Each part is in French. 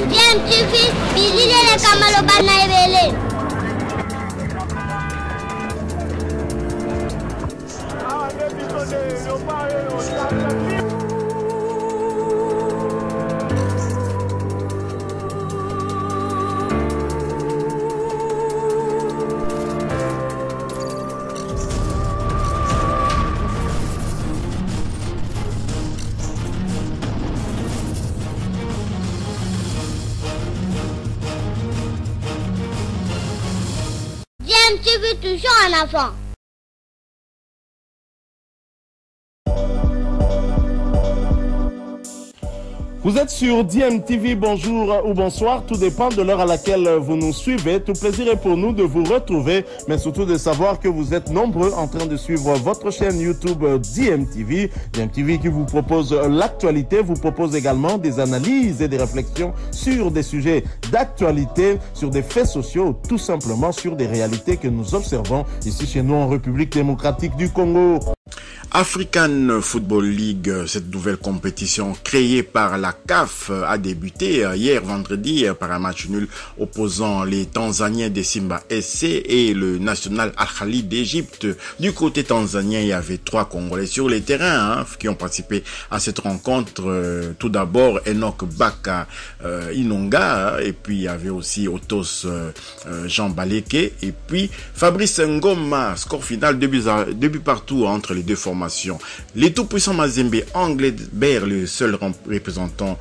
DMTV, bilile kamalo bana ebele. DMTV toujours en avant. Vous êtes sur DMTV, bonjour ou bonsoir, tout dépend de l'heure à laquelle vous nous suivez. Tout plaisir est pour nous de vous retrouver, mais surtout de savoir que vous êtes nombreux en train de suivre votre chaîne YouTube DMTV. DMTV qui vous propose l'actualité, vous propose également des analyses et des réflexions sur des sujets d'actualité, sur des faits sociaux, tout simplement sur des réalités que nous observons ici chez nous en République démocratique du Congo. African Football League, cette nouvelle compétition créée par la CAF a débuté hier vendredi par un match nul opposant les Tanzaniens de Simba SC et le National Al-Khali d'Égypte. Du côté tanzanien, il y avait 3 Congolais sur les terrains qui ont participé à cette rencontre. Tout d'abord, Enoch Baka Inonga, et puis il y avait aussi Otos Jean Baleke, et puis Fabrice Ngoma. Score final 2 buts partout entre les deux formations. Les tout-puissants Mazembe Anglebert, le seul représentant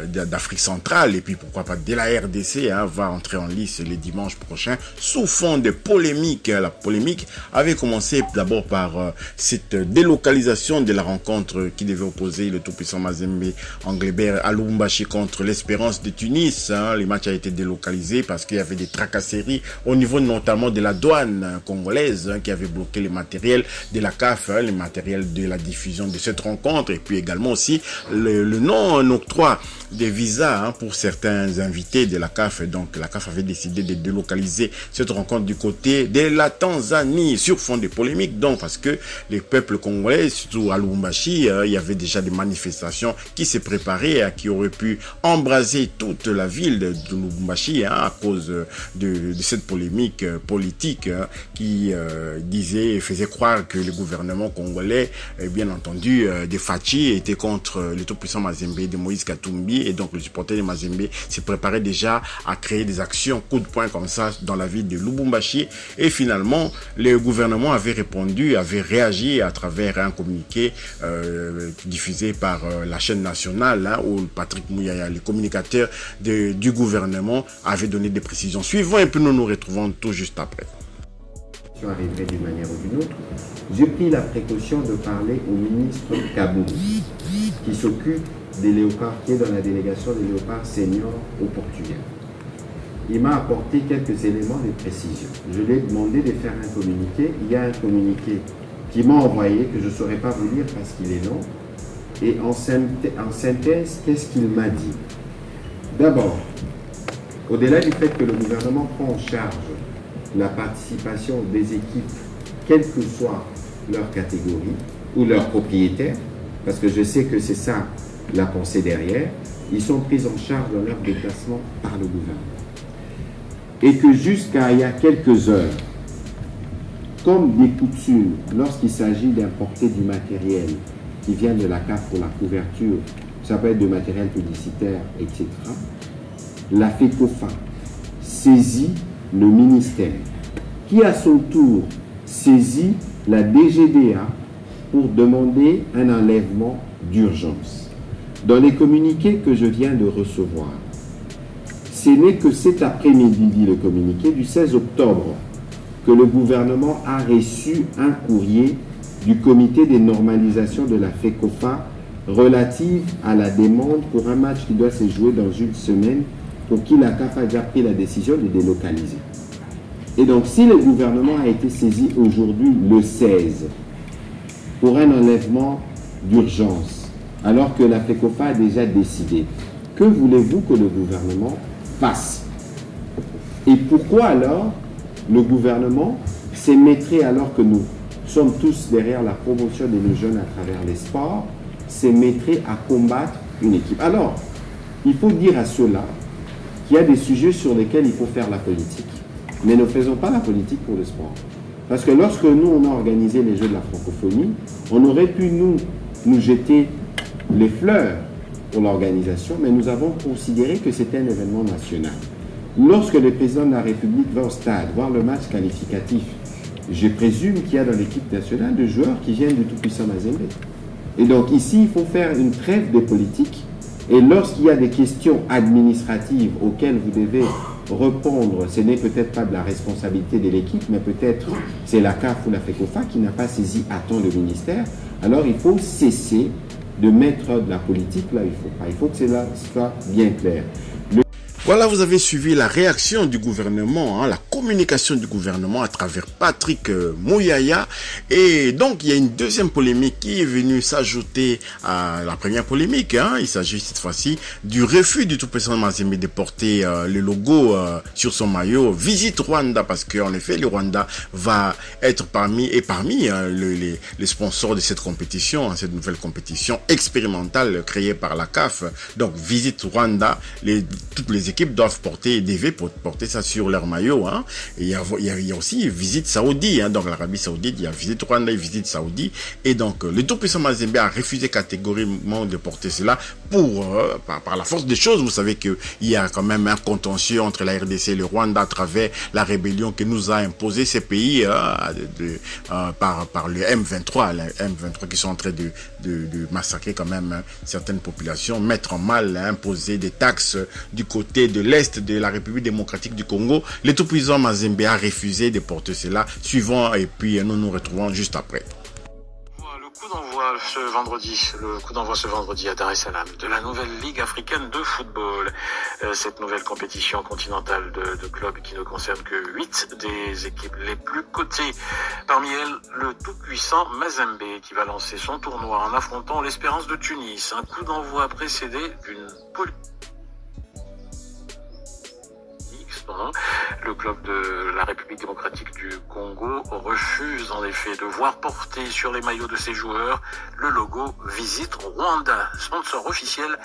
d'Afrique centrale, et puis pourquoi pas de la RDC, va entrer en lice les dimanches prochains sous fond de polémique. La polémique avait commencé d'abord par cette délocalisation de la rencontre qui devait opposer le tout-puissant Mazembe Anglebert à Lubumbashi contre l'Espérance de Tunis. Les matchs a été délocalisés parce qu'il y avait des tracasseries au niveau notamment de la douane congolaise qui avait bloqué les matériels de la CAF, les matériels de la diffusion de cette rencontre, et puis également aussi le non-octroi des visas pour certains invités de la CAF. Donc la CAF avait décidé de délocaliser cette rencontre du côté de la Tanzanie sur fond de polémiques, donc parce que les peuples congolais, surtout à Lubumbashi, il y avait déjà des manifestations qui se préparaient, qui auraient pu embraser toute la ville de Lubumbashi à cause de cette polémique politique qui disait et faisait croire que le gouvernement congolais, bien entendu, de Fachi était contre le tout-puissant Mazembe de Moïse Katumbi, et donc le supporter de Mazembe s'est préparé déjà à créer des actions coup de poing comme ça dans la ville de Lubumbashi, et finalement le gouvernement avait répondu, avait réagi à travers un communiqué diffusé par la chaîne nationale où Patrick Mouyaya, le communicateur du gouvernement, avait donné des précisions. Suivons et puis nous nous retrouvons tout juste après. Arriverait d'une manière ou d'une autre, j'ai pris la précaution de parler au ministre Kabou, qui s'occupe des léopards, qui est dans la délégation des léopards seniors au Portugal. Il m'a apporté quelques éléments de précision. Je lui ai demandé de faire un communiqué. Il y a un communiqué qui m'a envoyé, que je ne saurais pas vous lire parce qu'il est long. Et en synthèse, qu'est-ce qu'il m'a dit? D'abord, au-delà du fait que le gouvernement prend en charge la participation des équipes, quelle que soit leur catégorie ou leur propriétaire, parce que je sais que c'est ça la pensée derrière, ils sont pris en charge dans leur déplacement par le gouvernement. Et que jusqu'à il y a quelques heures, comme des coutumes, lorsqu'il s'agit d'importer du matériel qui vient de la CAF pour la couverture, ça peut être du matériel publicitaire, etc., la FECOFA saisit le ministère, qui à son tour saisit la DGDA pour demander un enlèvement d'urgence. Dans les communiqués que je viens de recevoir, ce n'est que cet après-midi, dit le communiqué, du 16 octobre, que le gouvernement a reçu un courrier du comité des normalisations de la FECOFA relative à la demande pour un match qui doit se jouer dans une semaine, pour qui la CAF a déjà pris la décision de délocaliser. Et donc, si le gouvernement a été saisi aujourd'hui, le 16, pour un enlèvement d'urgence, alors que la FECOFA a déjà décidé, que voulez-vous que le gouvernement fasse? Et pourquoi alors le gouvernement s'émettrait, alors que nous sommes tous derrière la promotion de nos jeunes à travers les sports, s'émettrait à combattre une équipe. Alors, il faut dire à ceux-là qu'il y a des sujets sur lesquels il faut faire la politique. Mais ne faisons pas la politique pour le sport. Parce que lorsque nous, on a organisé les Jeux de la francophonie, on aurait pu nous jeter les fleurs pour l'organisation, mais nous avons considéré que c'était un événement national. Lorsque le président de la République va au stade voir le match qualificatif, je présume qu'il y a dans l'équipe nationale des joueurs qui viennent du tout-puissant Mazembe. Et donc ici, il faut faire une trêve de politique. Et lorsqu'il y a des questions administratives auxquelles vous devez répondre, ce n'est peut-être pas de la responsabilité de l'équipe, mais peut-être c'est la CAF ou la FECOFA qui n'a pas saisi à temps le ministère. Alors il faut cesser de mettre de la politique là, il faut pas. Il faut que cela soit bien clair. Voilà, vous avez suivi la réaction du gouvernement, la communication du gouvernement à travers Patrick Mouyaya. Et donc, il y a une deuxième polémique qui est venue s'ajouter à la première polémique. Il s'agit cette fois-ci du refus du tout-puissant Mazembe de porter le logo sur son maillot Visite Rwanda, parce qu'en effet, le Rwanda va être parmi les sponsors de cette compétition, cette nouvelle compétition expérimentale créée par la CAF. Donc, Visite Rwanda, toutes les équipes doivent porter ça sur leur maillot. Et il y a aussi Visite Saoudi. Donc l'Arabie Saoudite, il y a Visite Rwanda et Visite Saoudi. Et donc le tout-puissant Mazembe a refusé catégoriquement de porter cela par la force des choses. Vous savez qu'il y a quand même un contentieux entre la RDC et le Rwanda à travers la rébellion que nous a imposé ces pays par le M23. Les M23 qui sont en train de massacrer quand même certaines populations, mettre en mal, imposer des taxes du côté de l'Est de la République démocratique du Congo. Le tout-puissant Mazembe a refusé de porter cela. Suivant, et puis nous nous retrouvons juste après. Le coup d'envoi ce vendredi à Dar es Salaam de la nouvelle Ligue africaine de football. Cette nouvelle compétition continentale de clubs qui ne concerne que 8 des équipes les plus cotées. Parmi elles, le tout-puissant Mazembe qui va lancer son tournoi en affrontant l'Espérance de Tunis. Un coup d'envoi précédé d'une polémique. Le club de la République démocratique du Congo refuse en effet de voir porter sur les maillots de ses joueurs le logo Visite Rwanda, sponsor officiel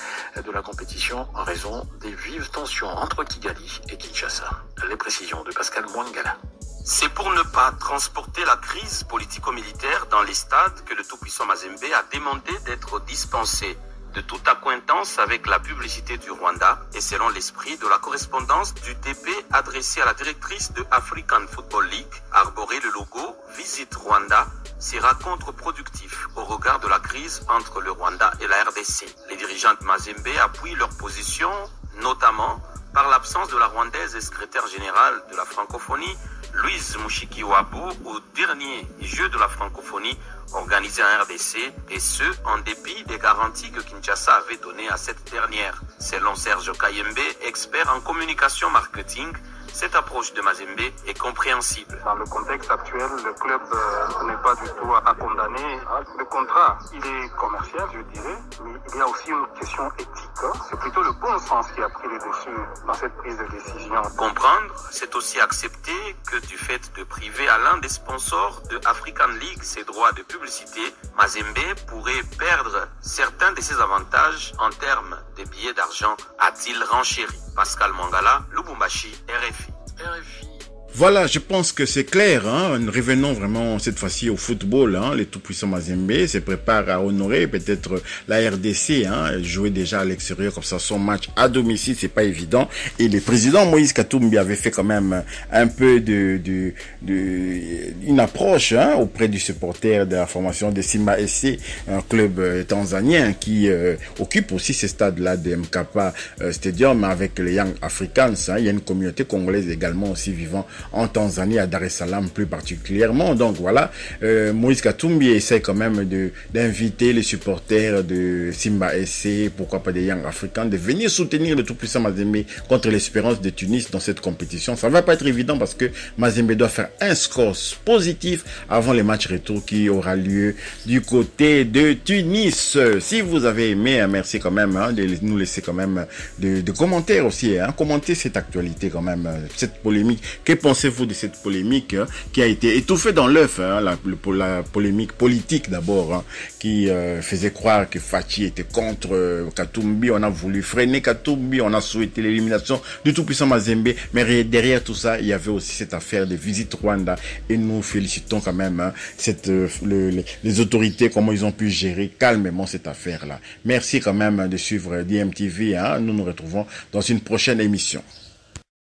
de la compétition en raison des vives tensions entre Kigali et Kinshasa. Les précisions de Pascal Mwangala. C'est pour ne pas transporter la crise politico-militaire dans les stades que le tout-puissant Mazembe a demandé d'être dispensé de toute accointance avec la publicité du Rwanda et selon l'esprit de la correspondance du TP adressée à la directrice de African Football League, arborer le logo Visite Rwanda sera contre-productif au regard de la crise entre le Rwanda et la RDC. Les dirigeants de Mazembe appuient leur position, notamment par l'absence de la Rwandaise et secrétaire générale de la francophonie, Louise Mushikiwabo, au dernier Jeu de la francophonie organisé en RDC, et ce, en dépit des garanties que Kinshasa avait données à cette dernière. Selon Serge Kayembe, expert en communication marketing, cette approche de Mazembe est compréhensible. Dans le contexte actuel, le club n'est pas du tout à condamner. Le contrat, il est commercial, je dirais, mais il y a aussi une question éthique. C'est plutôt le bon sens qui a pris le dessus dans cette prise de décision. Comprendre, c'est aussi accepter que du fait de priver à l'un des sponsors de African League ses droits de publicité, Mazembe pourrait perdre certains de ses avantages en termes de billets d'argent, a-t-il renchéri. Pascal Mwangala, Lubumbashi, RFI. Voilà, je pense que c'est clair. Revenons vraiment cette fois-ci au football. Les tout-puissants Mazembe se préparent à honorer peut-être la RDC. Jouer déjà à l'extérieur comme ça son match à domicile, c'est pas évident. Et le président Moïse Katumbi avait fait quand même un peu une approche auprès du supporter de la formation de Simba SC, un club tanzanien qui occupe aussi ces stades-là de Mkapa Stadium avec les Young Africans. Il y a une communauté congolaise également aussi vivant en Tanzanie, à Dar es Salaam plus particulièrement. Donc voilà, Moïse Katumbi essaie quand même d'inviter les supporters de Simba SC, pourquoi pas des Young Africans, de venir soutenir le tout-puissant Mazembe contre l'Espérance de Tunis dans cette compétition. Ça va pas être évident parce que Mazembe doit faire un score positif avant les matchs retour qui aura lieu du côté de Tunis. Si vous avez aimé, merci quand même de nous laisser quand même de commentaires aussi, commenter cette actualité quand même, cette polémique. Que pensez pensez-vous de cette polémique qui a été étouffée dans l'œuf, la polémique politique d'abord, qui faisait croire que Fachi était contre Katumbi. On a voulu freiner Katumbi, on a souhaité l'élimination du tout-puissant Mazembe, mais derrière tout ça, il y avait aussi cette affaire de visite Rwanda, et nous félicitons quand même les autorités, comment ils ont pu gérer calmement cette affaire-là. Merci quand même de suivre DMTV. Nous nous retrouvons dans une prochaine émission.